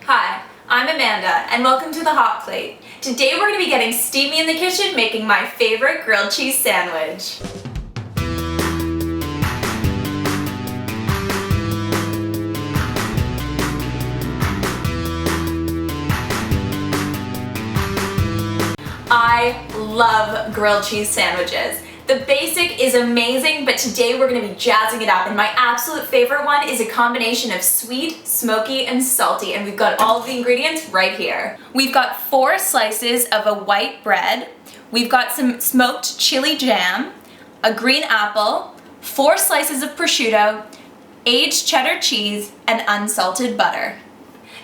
Hi, I'm Amanda, and welcome to the Hot Plate. Today we're going to be getting steamy in the kitchen, making my favorite grilled cheese sandwich. I love grilled cheese sandwiches. The basic is amazing, but today we're going to be jazzing it up, and my absolute favorite one is a combination of sweet, smoky, and salty, and we've got all of the ingredients right here. We've got 4 slices of a white bread, we've got some smoked chili jam, a green apple, 4 slices of prosciutto, aged cheddar cheese, and unsalted butter.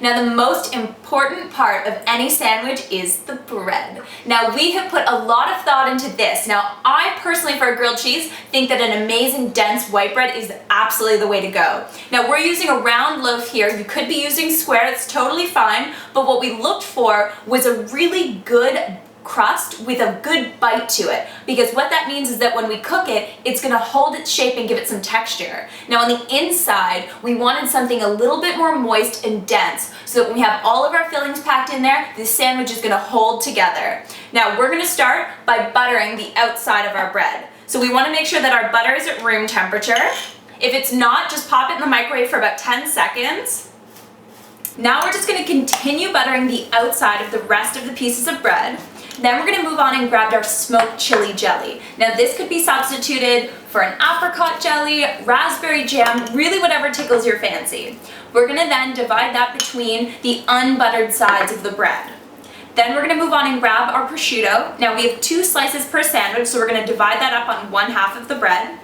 Now the most important part of any sandwich is the bread. Now we have put a lot of thought into this. Now I personally, for a grilled cheese, think that an amazing dense white bread is absolutely the way to go. Now we're using a round loaf here. You could be using square, it's totally fine, but what we looked for was a really good crust with a good bite to it, because what that means is that when we cook it, it's going to hold its shape and give it some texture. Now on the inside, we wanted something a little bit more moist and dense, so that when we have all of our fillings packed in there, the sandwich is going to hold together. Now we're going to start by buttering the outside of our bread. So we want to make sure that our butter is at room temperature. If it's not, just pop it in the microwave for about 10 seconds. Now we're just going to continue buttering the outside of the rest of the pieces of bread. Then we're going to move on and grab our smoked chili jelly. Now this could be substituted for an apricot jelly, raspberry jam, really whatever tickles your fancy. We're going to then divide that between the unbuttered sides of the bread. Then we're going to move on and grab our prosciutto. Now we have 2 slices per sandwich, so we're going to divide that up on 1/2 of the bread.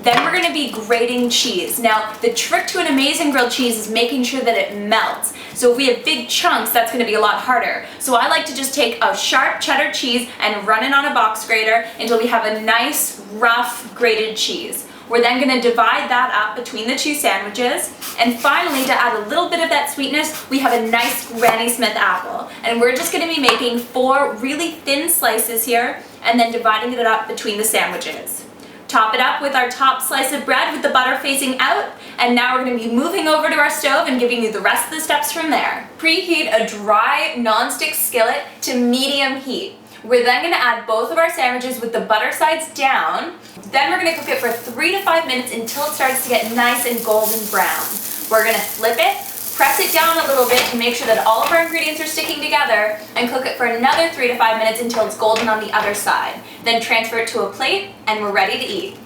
Then we're going to be grating cheese. Now, the trick to an amazing grilled cheese is making sure that it melts. So if we have big chunks, that's going to be a lot harder. So I like to just take a sharp cheddar cheese and run it on a box grater until we have a nice, rough, grated cheese. We're then going to divide that up between the 2 sandwiches. And finally, to add a little bit of that sweetness, we have a nice Granny Smith apple. And we're just going to be making 4 really thin slices here and then dividing it up between the sandwiches. Top it up with our top slice of bread with the butter facing out, and now we're going to be moving over to our stove and giving you the rest of the steps from there. Preheat a dry non-stick skillet to medium heat. We're then going to add both of our sandwiches with the butter sides down. Then we're going to cook it for 3 to 5 minutes until it starts to get nice and golden brown. We're going to flip it, press it down a little bit to make sure that all of our ingredients are sticking together, and cook it for another 3 to 5 minutes until it's golden on the other side. Then transfer it to a plate, and we're ready to eat.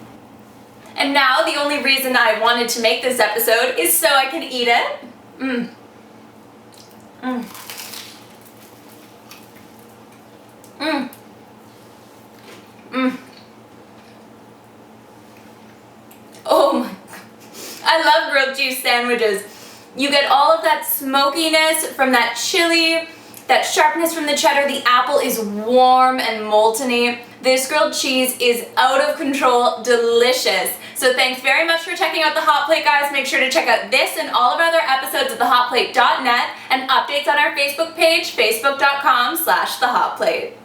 And now the only reason I wanted to make this episode is so I can eat it. Oh my, I love grilled cheese sandwiches. You get all of that smokiness from that chili, that sharpness from the cheddar. The apple is warm and molten-y. This grilled cheese is out of control, delicious. So thanks very much for checking out The Hot Plate, guys. Make sure to check out this and all of our other episodes at thehotplate.net and updates on our Facebook page, facebook.com/thehotplate.